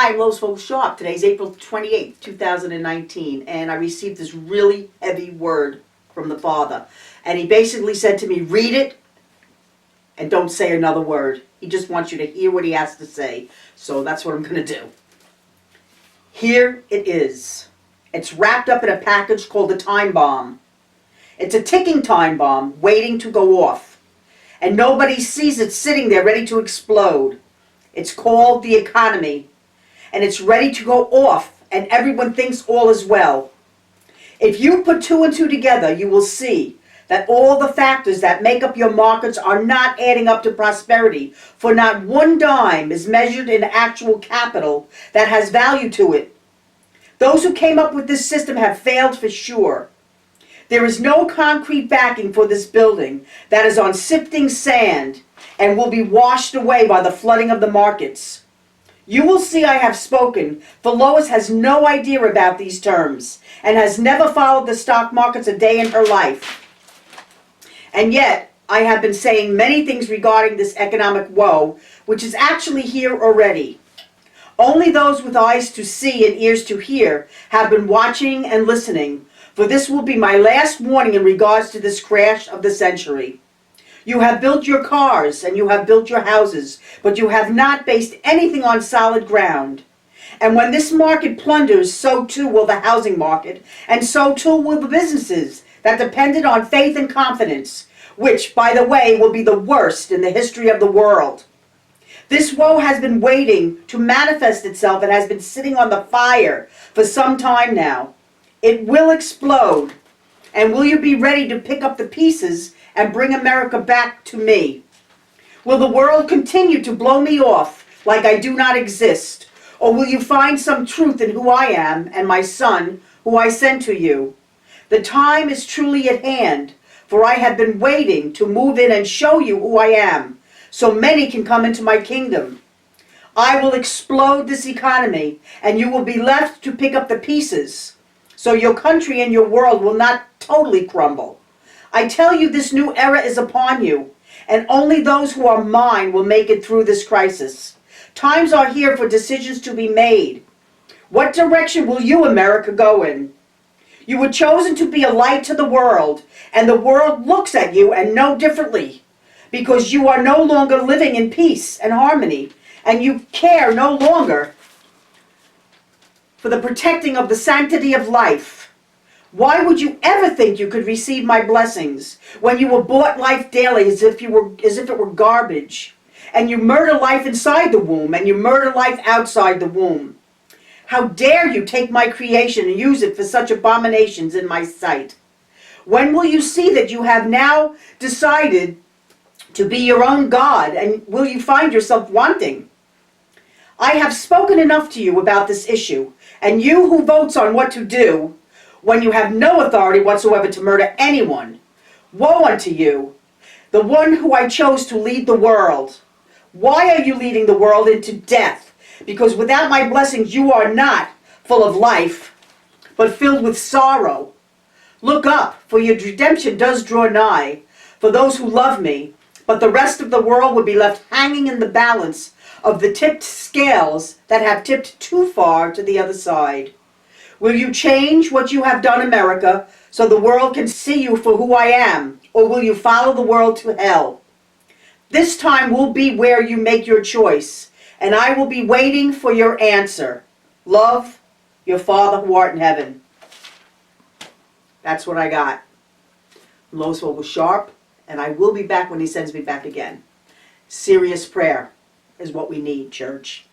Hi, I'm Lois Vogel-Sharp. Today's April 28th, 2019, and I received this really heavy word from the Father. And he basically said to me, read it and don't say another word. He just wants you to hear what he has to say. So that's what I'm going to do. Here it is. It's wrapped up in a package called a time bomb. It's a ticking time bomb waiting to go off. And nobody sees it sitting there ready to explode. It's called the economy. And it's ready to go off, and everyone thinks all is well. If you put two and two together, you will see that all the factors that make up your markets are not adding up to prosperity, for not one dime is measured in actual capital that has value to it. Those who came up with this system have failed for sure. There is no concrete backing for this building that is on sifting sand and will be washed away by the flooding of the markets. You will see I have spoken, for Lois has no idea about these terms and has never followed the stock markets a day in her life. And yet, I have been saying many things regarding this economic woe, which is actually here already. Only those with eyes to see and ears to hear have been watching and listening, for this will be my last warning in regards to this crash of the century. You have built your cars and you have built your houses, but you have not based anything on solid ground. And when this market plunders, so too will the housing market, and so too will the businesses that depended on faith and confidence, which, by the way, will be the worst in the history of the world. This woe has been waiting to manifest itself and has been sitting on the fire for some time now. It will explode. And will you be ready to pick up the pieces and bring America back to me? Will the world continue to blow me off like I do not exist? Or will you find some truth in who I am and my Son, who I send to you? The time is truly at hand, for I have been waiting to move in and show you who I am, so many can come into my kingdom. I will explode this economy, and you will be left to pick up the pieces, so your country and your world will not totally crumble. I tell you, this new era is upon you, and only those who are mine will make it through this crisis. Times are here for decisions to be made. What direction will you, America, go in? You were chosen to be a light to the world, and the world looks at you and no differently, because you are no longer living in peace and harmony, and you care no longer for the protecting of the sanctity of life. Why would you ever think you could receive my blessings when you were bought life daily as if it were garbage, and you murder life inside the womb and you murder life outside the womb? How dare you take my creation and use it for such abominations in my sight? When will you see that you have now decided to be your own God, and will you find yourself wanting? I have spoken enough to you about this issue, and you who votes on what to do, when you have no authority whatsoever to murder anyone, woe unto you, the one who I chose to lead the world. Why are you leading the world into death? Because without my blessings you are not full of life, but filled with sorrow. Look up, for your redemption does draw nigh, for those who love me, but the rest of the world will be left hanging in the balance of the tipped scales that have tipped too far to the other side. Will you change what you have done, America, so the world can see you for who I am, or will you follow the world to hell? This time will be where you make your choice, and I will be waiting for your answer. Love, your Father who art in heaven. That's what I got. Lois Vogel-Sharp, and I will be back when he sends me back again. Serious prayer is what we need, church.